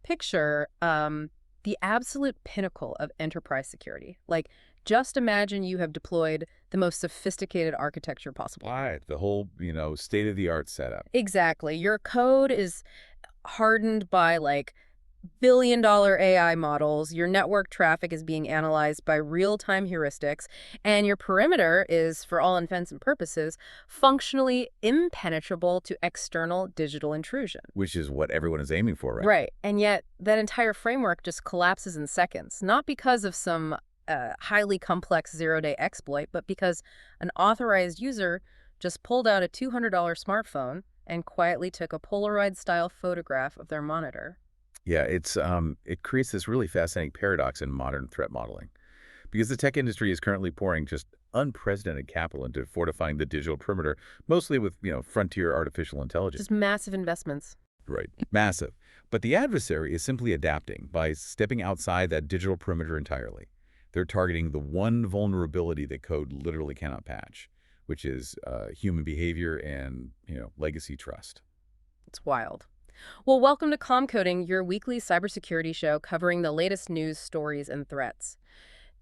Picture the absolute pinnacle of enterprise security. Like, just imagine you have deployed the most sophisticated architecture possible. Right. The whole, state-of-the-art setup. Exactly. Your code is hardened by like billion-dollar AI models, your network traffic is being analyzed by real-time heuristics, and your perimeter is, for all intents and purposes, functionally impenetrable to external digital intrusion. Which is what everyone is aiming for, right? Right. And yet, that entire framework just collapses in seconds, not because of some highly complex zero-day exploit, but because an authorized user just pulled out a $200 smartphone and quietly took a Polaroid-style photograph of their monitor. Yeah, it creates this really fascinating paradox in modern threat modeling. Because the tech industry is currently pouring just unprecedented capital into fortifying the digital perimeter, mostly with, frontier artificial intelligence. Just massive investments. Right. Massive. But the adversary is simply adapting by stepping outside that digital perimeter entirely. They're targeting the one vulnerability that code literally cannot patch, which is human behavior and, legacy trust. It's wild. Well, welcome to Coding, your weekly cybersecurity show covering the latest news, stories, and threats.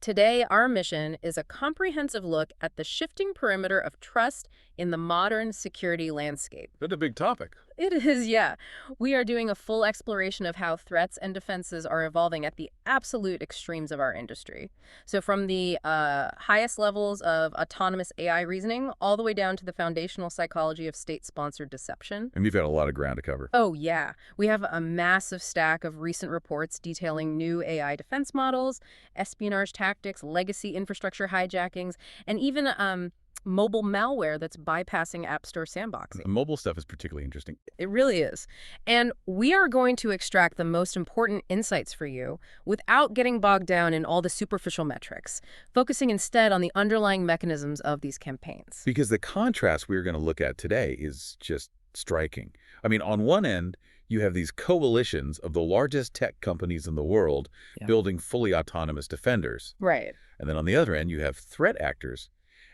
Today, our mission is a comprehensive look at the shifting perimeter of trust in the modern security landscape. That's a big topic. It is, yeah. We are doing a full exploration of how threats and defenses are evolving at the absolute extremes of our industry. So from the highest levels of autonomous AI reasoning all the way down to the foundational psychology of state-sponsored deception. And you've got a lot of ground to cover. Oh, yeah. We have a massive stack of recent reports detailing new AI defense models, espionage tactics, legacy infrastructure hijackings, and even mobile malware that's bypassing App Store sandboxing. The mobile stuff is particularly interesting. It really is. And we are going to extract the most important insights for you without getting bogged down in all the superficial metrics, focusing instead on the underlying mechanisms of these campaigns. Because the contrast we're going to look at today is just striking. I mean, on one end, you have these coalitions of the largest tech companies in the world building fully autonomous defenders. Right. And then on the other end, you have threat actors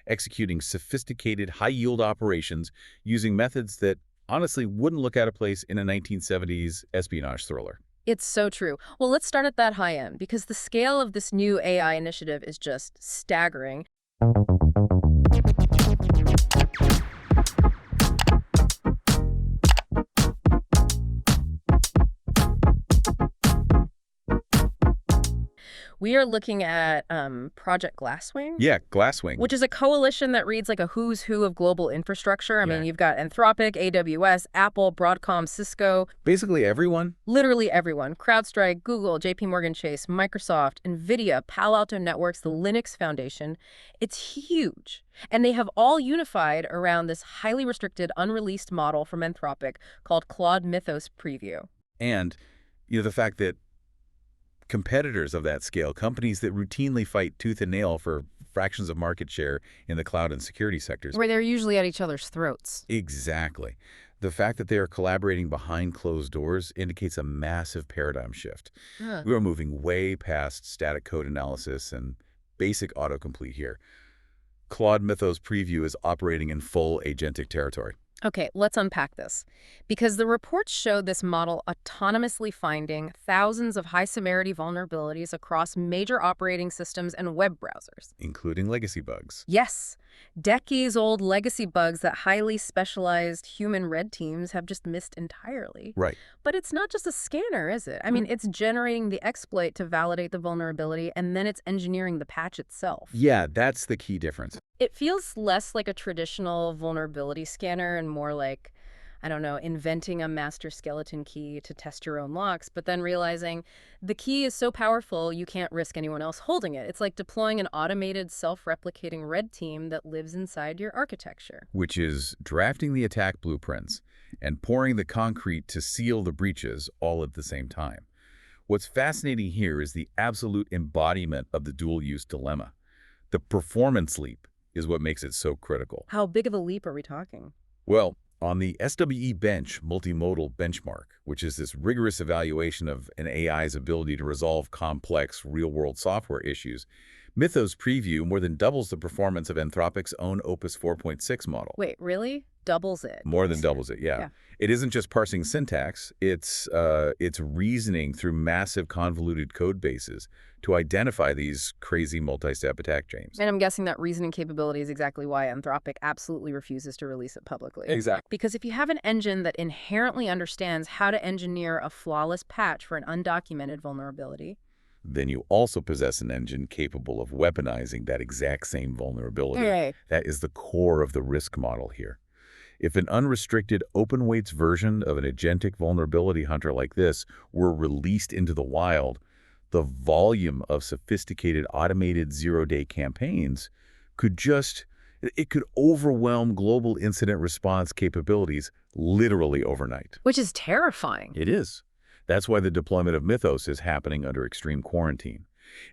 executing sophisticated, high-yield operations using methods that honestly wouldn't look out of place in a 1970s espionage thriller. It's so true. Well, let's start at that high end, because the scale of this new AI initiative is just staggering. We are looking at Project Glasswing. Yeah, Glasswing. Which is a coalition that reads like a who's who of global infrastructure. I mean, you've got Anthropic, AWS, Apple, Broadcom, Cisco. Basically everyone. Literally everyone. CrowdStrike, Google, JPMorgan Chase, Microsoft, NVIDIA, Palo Alto Networks, the Linux Foundation. It's huge. And they have all unified around this highly restricted, unreleased model from Anthropic called Claude Mythos Preview. And, the fact that competitors of that scale, companies that routinely fight tooth and nail for fractions of market share in the cloud and security sectors. Where they're usually at each other's throats. Exactly. The fact that they are collaborating behind closed doors indicates a massive paradigm shift. We are moving way past static code analysis and basic autocomplete here. Claude Mythos Preview is operating in full agentic territory. Okay, let's unpack this. Because the reports show this model autonomously finding thousands of high-severity vulnerabilities across major operating systems and web browsers. Including legacy bugs. Yes. Decades-old legacy bugs that highly specialized human red teams have just missed entirely. Right. But it's not just a scanner, is it? I mean, it's generating the exploit to validate the vulnerability, and then it's engineering the patch itself. Yeah, that's the key difference. It feels less like a traditional vulnerability scanner and more like, I don't know, inventing a master skeleton key to test your own locks, but then realizing the key is so powerful you can't risk anyone else holding it. It's like deploying an automated, self-replicating red team that lives inside your architecture. Which is drafting the attack blueprints and pouring the concrete to seal the breaches all at the same time. What's fascinating here is the absolute embodiment of the dual-use dilemma. The performance leap is what makes it so critical. How big of a leap are we talking? Well, on the SWE Bench multimodal benchmark, which is this rigorous evaluation of an AI's ability to resolve complex real-world software issues, Mythos Preview more than doubles the performance of Anthropic's own Opus 4.6 model. Wait, really? doubles it. More than doubles it, yeah. Yeah. It isn't just parsing syntax, it's reasoning through massive convoluted code bases to identify these crazy multi-step attack chains. And I'm guessing that reasoning capability is exactly why Anthropic absolutely refuses to release it publicly. Exactly. Because if you have an engine that inherently understands how to engineer a flawless patch for an undocumented vulnerability, Then you also possess an engine capable of weaponizing that exact same vulnerability. Right. That is the core of the risk model here. If an unrestricted open-weights version of an agentic vulnerability hunter like this were released into the wild, the volume of sophisticated automated zero-day campaigns could overwhelm global incident response capabilities literally overnight. which is terrifying. It is. That's why the deployment of Mythos is happening under extreme quarantine.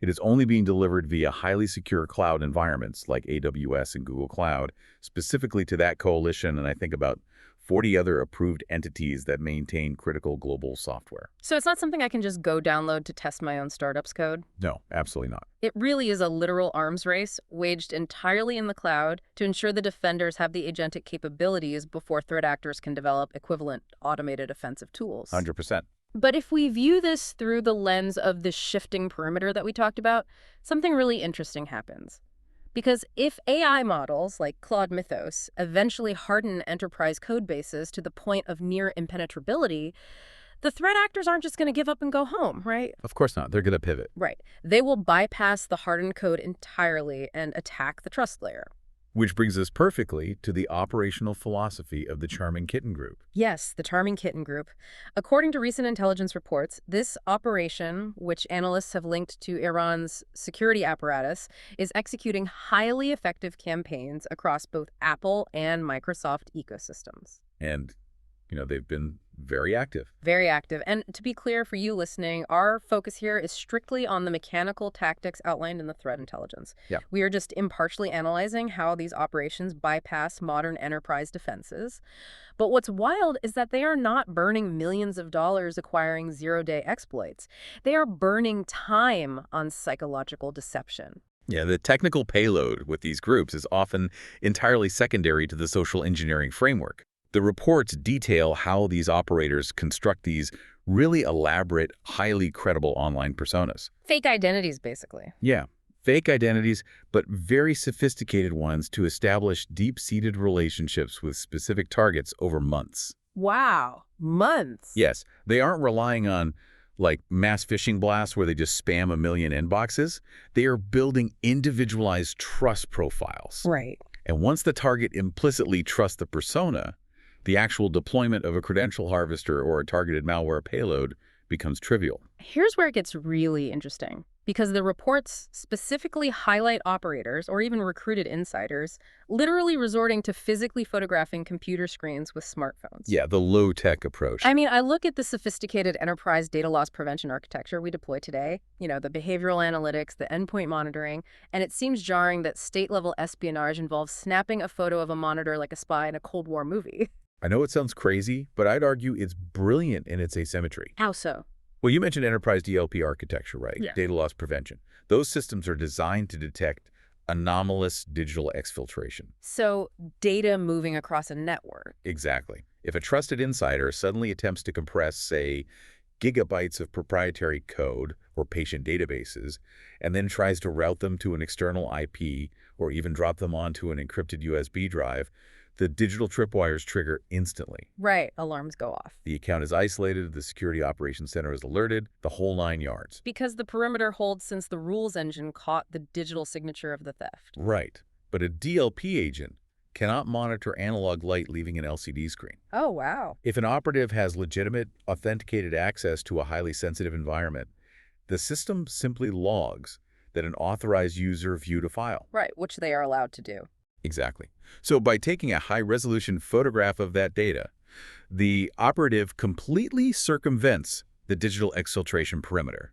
It is only being delivered via highly secure cloud environments like AWS and Google Cloud, specifically to that coalition and I think about 40 other approved entities that maintain critical global software. So it's not something I can just go download to test my own startup's code. No, absolutely not. It really is a literal arms race waged entirely in the cloud to ensure the defenders have the agentic capabilities before threat actors can develop equivalent automated offensive tools. 100%. But if we view this through the lens of the shifting perimeter that we talked about, something really interesting happens. Because if AI models like Claude Mythos eventually harden enterprise code bases to the point of near impenetrability, the threat actors aren't just going to give up and go home, right? Of course not. They're going to pivot. Right. They will bypass the hardened code entirely and attack the trust layer. Which brings us perfectly to the operational philosophy of the Charming Kitten group. Yes, the Charming Kitten group. According to recent intelligence reports, this operation, which analysts have linked to Iran's security apparatus, is executing highly effective campaigns across both Apple and Microsoft ecosystems. And, they've been very active. Very active. And to be clear for you listening, our focus here is strictly on the mechanical tactics outlined in the threat intelligence. Yeah. We are just impartially analyzing how these operations bypass modern enterprise defenses. But what's wild is that they are not burning millions of dollars acquiring zero-day exploits. They are burning time on psychological deception. Yeah, the technical payload with these groups is often entirely secondary to the social engineering framework. The reports detail how these operators construct these really elaborate, highly credible online personas. Fake identities, basically. Yeah, fake identities, but very sophisticated ones to establish deep-seated relationships with specific targets over months. Wow. Months. Yes, they aren't relying on mass phishing blasts where they just spam a million inboxes. They are building individualized trust profiles. Right. And once the target implicitly trusts the persona, the actual deployment of a credential harvester or a targeted malware payload becomes trivial. Here's where it gets really interesting, because the reports specifically highlight operators or even recruited insiders literally resorting to physically photographing computer screens with smartphones. Yeah, the low-tech approach. I mean, I look at the sophisticated enterprise data loss prevention architecture we deploy today, the behavioral analytics, the endpoint monitoring, and it seems jarring that state-level espionage involves snapping a photo of a monitor like a spy in a Cold War movie. I know it sounds crazy, but I'd argue it's brilliant in its asymmetry. How so? Well, you mentioned enterprise DLP architecture, right? Yeah. Data loss prevention. Those systems are designed to detect anomalous digital exfiltration. So data moving across a network. Exactly. If a trusted insider suddenly attempts to compress, say, gigabytes of proprietary code or patient databases, and then tries to route them to an external IP or even drop them onto an encrypted USB drive, the digital tripwires trigger instantly. Right. Alarms go off. The account is isolated, the security operations center is alerted, the whole 9 yards. Because the perimeter holds since the rules engine caught the digital signature of the theft. Right. But a DLP agent cannot monitor analog light leaving an LCD screen. Oh, wow. If an operative has legitimate, authenticated access to a highly sensitive environment, the system simply logs that an authorized user viewed a file. Right, which they are allowed to do. Exactly. So by taking a high-resolution photograph of that data, the operative completely circumvents the digital exfiltration perimeter.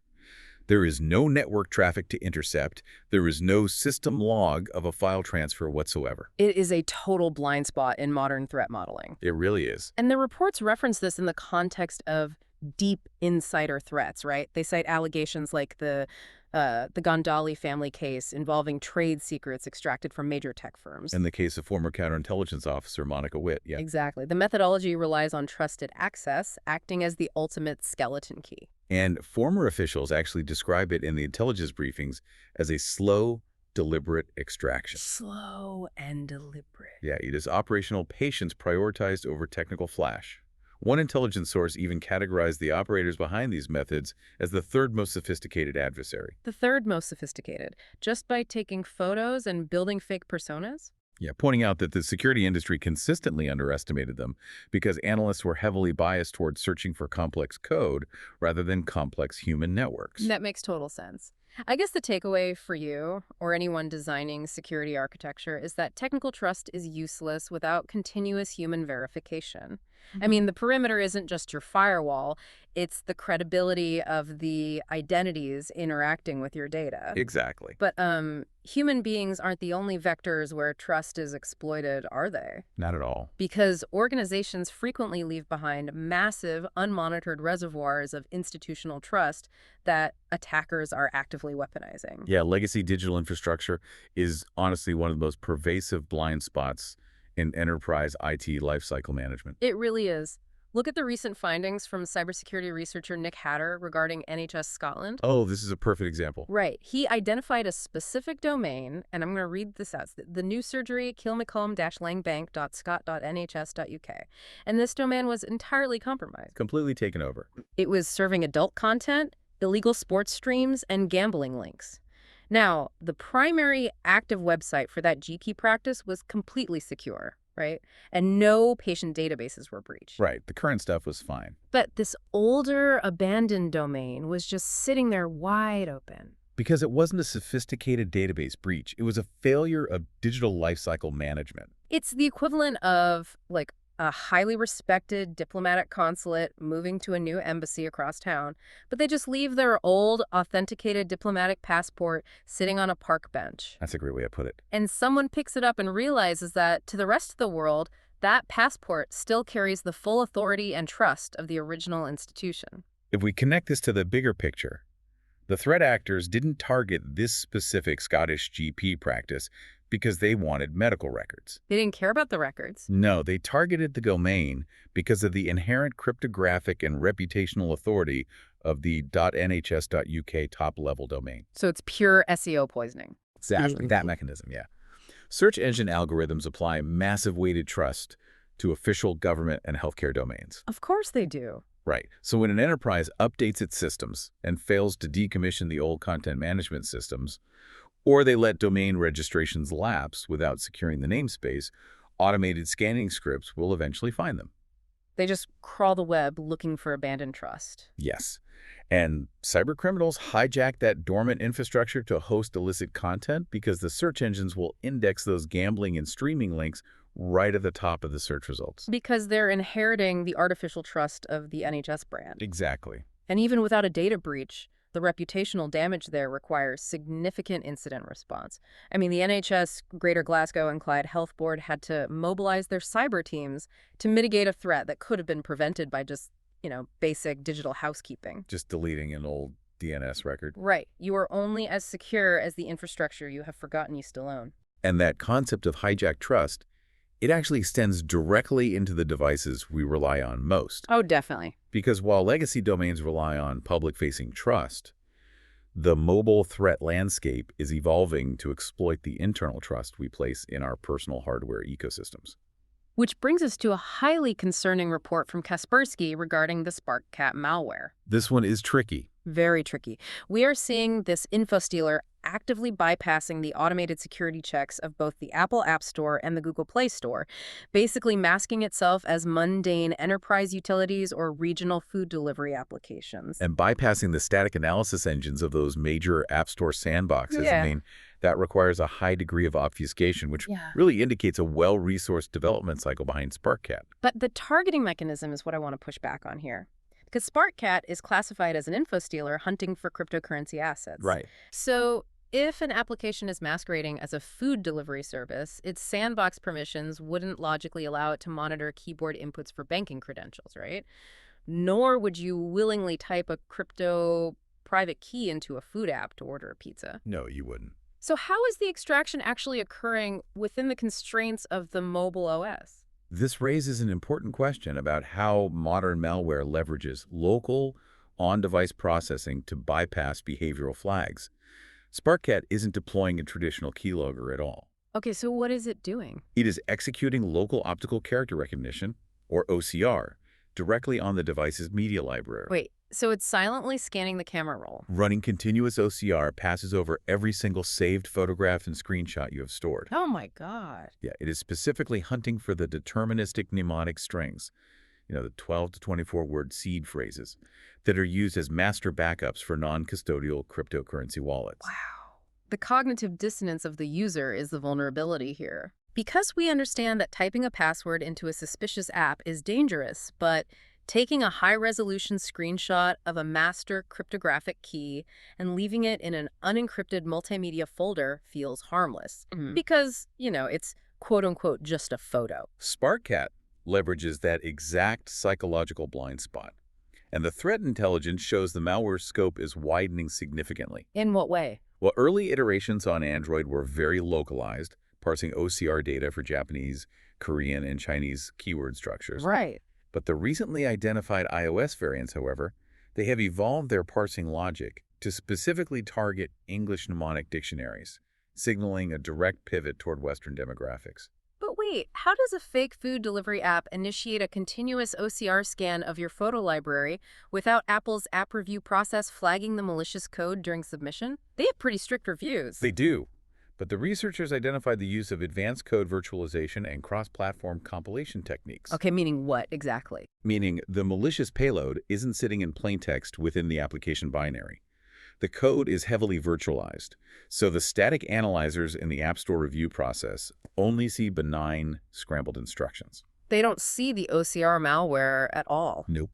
There is no network traffic to intercept. There is no system log of a file transfer whatsoever. It is a total blind spot in modern threat modeling. It really is. And the reports reference this in the context of deep insider threats, right? They cite allegations like the the Gondali family case involving trade secrets extracted from major tech firms. In the case of former counterintelligence officer Monica Witt, yeah. Exactly. The methodology relies on trusted access, acting as the ultimate skeleton key. And former officials actually describe it in the intelligence briefings as a slow, deliberate extraction. Slow and deliberate. Yeah, it is operational patience prioritized over technical flash. One intelligence source even categorized the operators behind these methods as the third most sophisticated adversary. The third most sophisticated, just by taking photos and building fake personas? Yeah, pointing out that the security industry consistently underestimated them because analysts were heavily biased towards searching for complex code rather than complex human networks. That makes total sense. I guess the takeaway for you, or anyone designing security architecture, is that technical trust is useless without continuous human verification. I mean, the perimeter isn't just your firewall, it's the credibility of the identities interacting with your data. Exactly. But human beings aren't the only vectors where trust is exploited, are they? Not at all. Because organizations frequently leave behind massive, unmonitored reservoirs of institutional trust that attackers are actively weaponizing. Yeah, legacy digital infrastructure is honestly one of the most pervasive blind spots in enterprise IT lifecycle management. It really is. Look at the recent findings from cybersecurity researcher Nick Hatter regarding NHS Scotland. Oh, this is a perfect example. Right. He identified a specific domain, and I'm going to read this out. The new surgery, kilmacomb-langbank.scot.nhs.uk. And this domain was entirely compromised. Completely taken over. It was serving adult content, illegal sports streams, and gambling links. Now, the primary active website for that GP practice was completely secure, right? And no patient databases were breached. Right, the current stuff was fine. But this older, abandoned domain was just sitting there wide open. Because it wasn't a sophisticated database breach. It was a failure of digital lifecycle management. It's the equivalent of, like, a highly respected diplomatic consulate moving to a new embassy across town, but they just leave their old, authenticated diplomatic passport sitting on a park bench. That's a great way to put it. And someone picks it up and realizes that, to the rest of the world, that passport still carries the full authority and trust of the original institution. If we connect this to the bigger picture, the threat actors didn't target this specific Scottish GP practice because they wanted medical records. They didn't care about the records. No, they targeted the domain because of the inherent cryptographic and reputational authority of the .nhs.uk top-level domain. So it's pure SEO poisoning. Exactly, that mechanism, yeah. Search engine algorithms apply massive weighted trust to official government and healthcare domains. Of course they do. Right. So when an enterprise updates its systems and fails to decommission the old content management systems, or they let domain registrations lapse without securing the namespace, automated scanning scripts will eventually find them. They just crawl the web looking for abandoned trust. Yes. And cybercriminals hijack that dormant infrastructure to host illicit content because the search engines will index those gambling and streaming links right at the top of the search results. Because they're inheriting the artificial trust of the NHS brand. Exactly. And even without a data breach, the reputational damage there requires significant incident response. I mean, the NHS, Greater Glasgow and Clyde Health Board had to mobilize their cyber teams to mitigate a threat that could have been prevented by just, basic digital housekeeping. Just deleting an old DNS record. Right. You are only as secure as the infrastructure you have forgotten you still own. And that concept of hijacked trust, it actually extends directly into the devices we rely on most. Oh, definitely. Because while legacy domains rely on public-facing trust, the mobile threat landscape is evolving to exploit the internal trust we place in our personal hardware ecosystems. Which brings us to a highly concerning report from Kaspersky regarding the SparkCat malware. This one is tricky. Very tricky. We are seeing this infostealer actively bypassing the automated security checks of both the Apple App Store and the Google Play Store, basically masking itself as mundane enterprise utilities or regional food delivery applications. And bypassing the static analysis engines of those major App Store sandboxes. Yeah. I mean, that requires a high degree of obfuscation, which really indicates a well-resourced development cycle behind SparkCat. But the targeting mechanism is what I want to push back on here. Because SparkCat is classified as an infostealer hunting for cryptocurrency assets. Right. So if an application is masquerading as a food delivery service, its sandbox permissions wouldn't logically allow it to monitor keyboard inputs for banking credentials, right? Nor would you willingly type a crypto private key into a food app to order a pizza. No, you wouldn't. So how is the extraction actually occurring within the constraints of the mobile OS? This raises an important question about how modern malware leverages local, on-device processing to bypass behavioral flags. SparkCat isn't deploying a traditional keylogger at all. Okay, so what is it doing? It is executing local optical character recognition, or OCR, directly on the device's media library. Wait, so it's silently scanning the camera roll? Running continuous OCR passes over every single saved photograph and screenshot you have stored. Oh my God. Yeah, it is specifically hunting for the deterministic mnemonic strings, the 12 to 24 word seed phrases that are used as master backups for non-custodial cryptocurrency wallets. Wow. The cognitive dissonance of the user is the vulnerability here. Because we understand that typing a password into a suspicious app is dangerous, but taking a high-resolution screenshot of a master cryptographic key and leaving it in an unencrypted multimedia folder feels harmless. Because, it's quote-unquote just a photo. SparkCat leverages that exact psychological blind spot. And the threat intelligence shows the malware scope is widening significantly. In what way? Well, early iterations on Android were very localized, parsing OCR data for Japanese, Korean, and Chinese keyword structures. Right. But the recently identified iOS variants, however, they have evolved their parsing logic to specifically target English mnemonic dictionaries, signaling a direct pivot toward Western demographics. But wait, how does a fake food delivery app initiate a continuous OCR scan of your photo library without Apple's app review process flagging the malicious code during submission? They have pretty strict reviews. They do. But the researchers identified the use of advanced code virtualization and cross-platform compilation techniques. Okay, meaning what exactly? Meaning the malicious payload isn't sitting in plain text within the application binary. The code is heavily virtualized, so the static analyzers in the App Store review process only see benign, scrambled instructions. They don't see the OCR malware at all. Nope.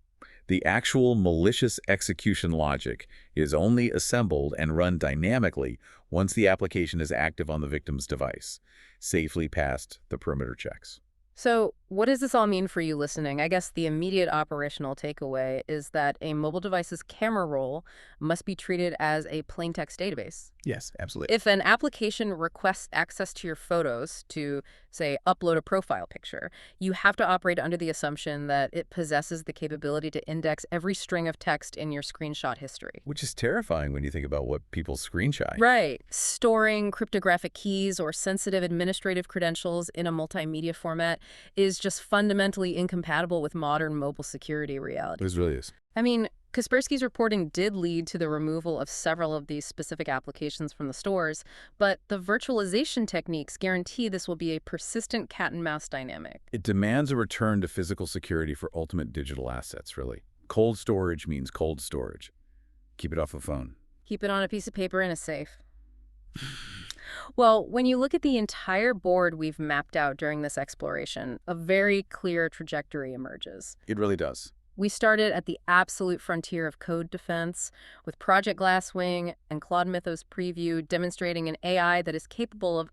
The actual malicious execution logic is only assembled and run dynamically once the application is active on the victim's device, safely past the perimeter checks. So what does this all mean for you listening? I guess the immediate operational takeaway is that a mobile device's camera roll must be treated as a plain text database. Yes, absolutely. If an application requests access to your photos to, say, upload a profile picture, you have to operate under the assumption that it possesses the capability to index every string of text in your screenshot history. Which is terrifying when you think about what people screenshot. Right. Storing cryptographic keys or sensitive administrative credentials in a multimedia format is just fundamentally incompatible with modern mobile security reality. This really is. I mean, Kaspersky's reporting did lead to the removal of several of these specific applications from the stores, but the virtualization techniques guarantee this will be a persistent cat-and-mouse dynamic. It demands a return to physical security for ultimate digital assets, really. Cold storage means cold storage. Keep it off the phone. Keep it on a piece of paper in a safe. Well, when you look at the entire board we've mapped out during this exploration, a very clear trajectory emerges. It really does. We started at the absolute frontier of code defense with Project Glasswing and Claude Mythos Preview demonstrating an AI that is capable of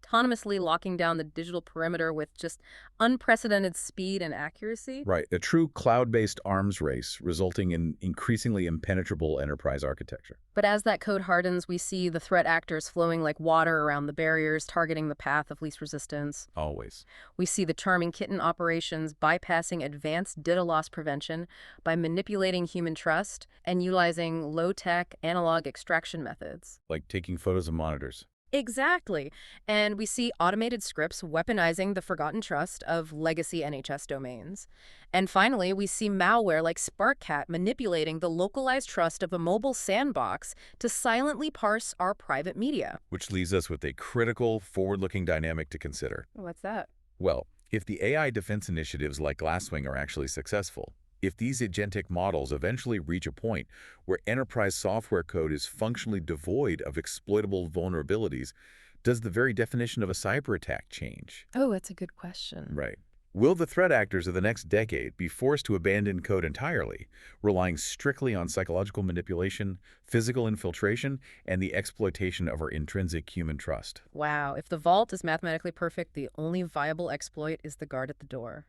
autonomously locking down the digital perimeter with just unprecedented speed and accuracy. Right. A true cloud-based arms race resulting in increasingly impenetrable enterprise architecture. But as that code hardens, we see the threat actors flowing like water around the barriers, targeting the path of least resistance. Always. We see the Charming Kitten operations bypassing advanced data loss prevention by manipulating human trust and utilizing low-tech analog extraction methods. Like taking photos of monitors. Exactly. And we see automated scripts weaponizing the forgotten trust of legacy NHS domains. And finally, we see malware like SparkCat manipulating the localized trust of a mobile sandbox to silently parse our private media. Which leaves us with a critical, forward-looking dynamic to consider. What's that? Well, if the AI defense initiatives like Glasswing are actually successful, if these agentic models eventually reach a point where enterprise software code is functionally devoid of exploitable vulnerabilities, does the very definition of a cyber attack change? Oh, that's a good question. Right. Will the threat actors of the next decade be forced to abandon code entirely, relying strictly on psychological manipulation, physical infiltration, and the exploitation of our intrinsic human trust? Wow. If the vault is mathematically perfect, the only viable exploit is the guard at the door.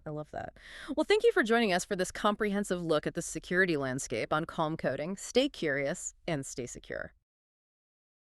I love that. Well, thank you for joining us for this comprehensive look at the security landscape on Calm Coding. Stay curious and stay secure.